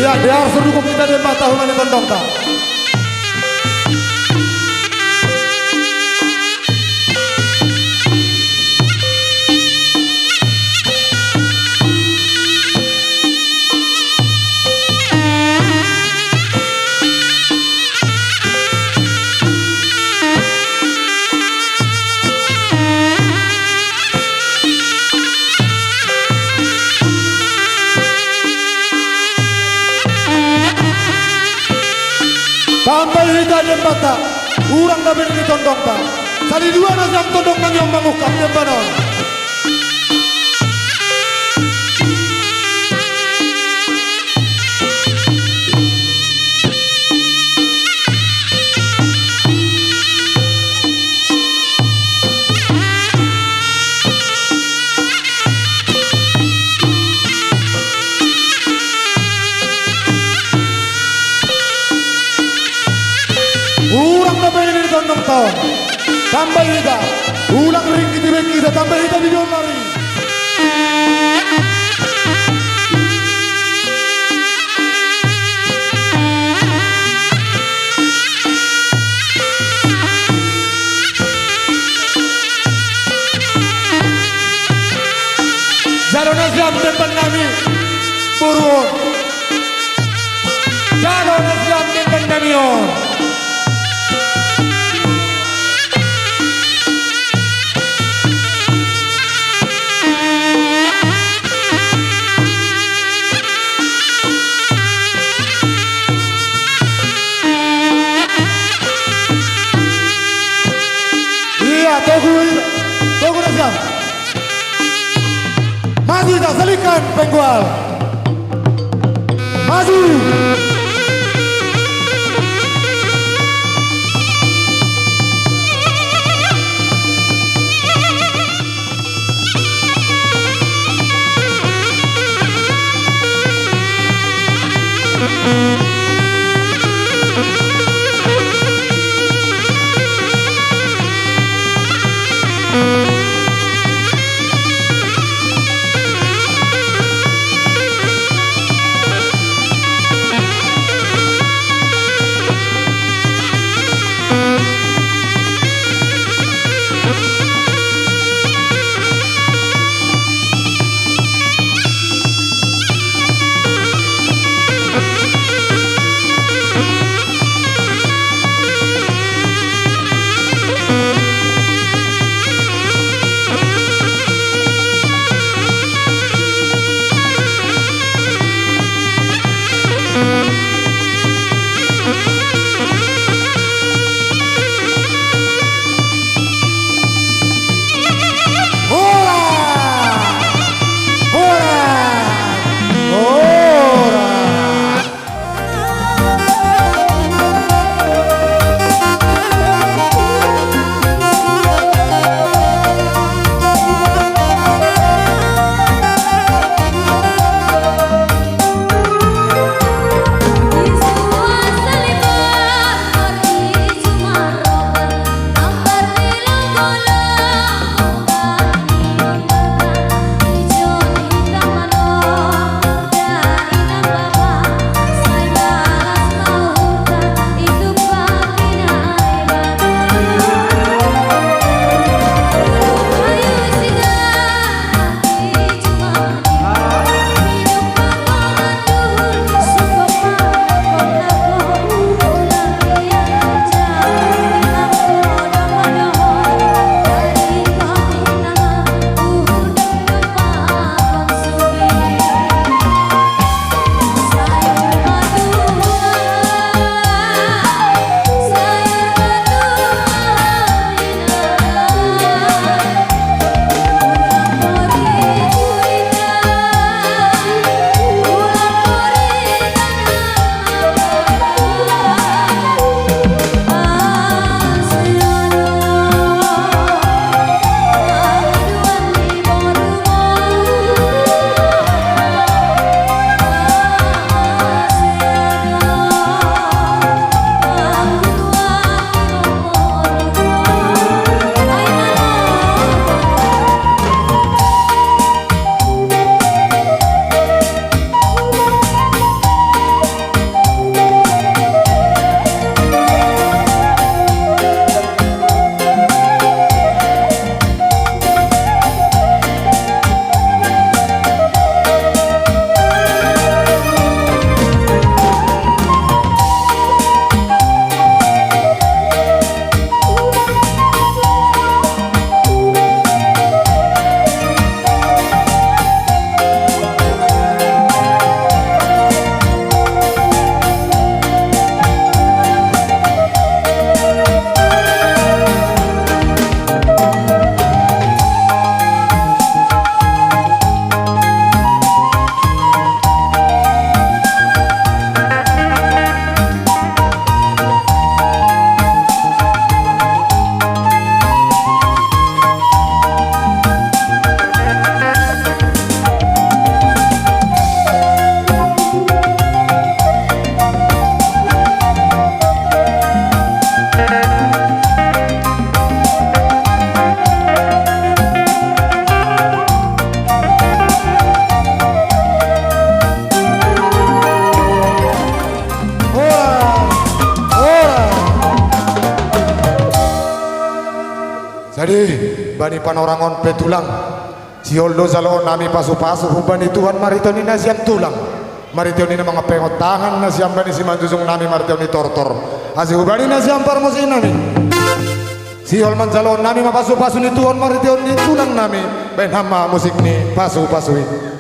Iya, dia harus dukung kita di 4 tahun ini tondong tak. Sampai hita jembat tak, urang dapat ini tondong tak. Sali dua nasam tondong nang yang mangukam jembanon. Tondong tahun tambah hita ulang ring kita tambah hita di lari. Jalona siam depan kami Purwon, jalona siam depan kami on. Tunggu nasam. Maju kita selikan penggual. Maju. bani panorangon petulang sioldo zalo nami pasu-pasu hubani Tuhan maritoni na siam tulang maritoni na mga pengot tangan na siam bani si manjusung nami maritoni tortor asi hubani na siam parmosin nami siol man zalo nami mapasu-pasu ni Tuhan maritoni tulang nami ben hama musik ni pasu-pasui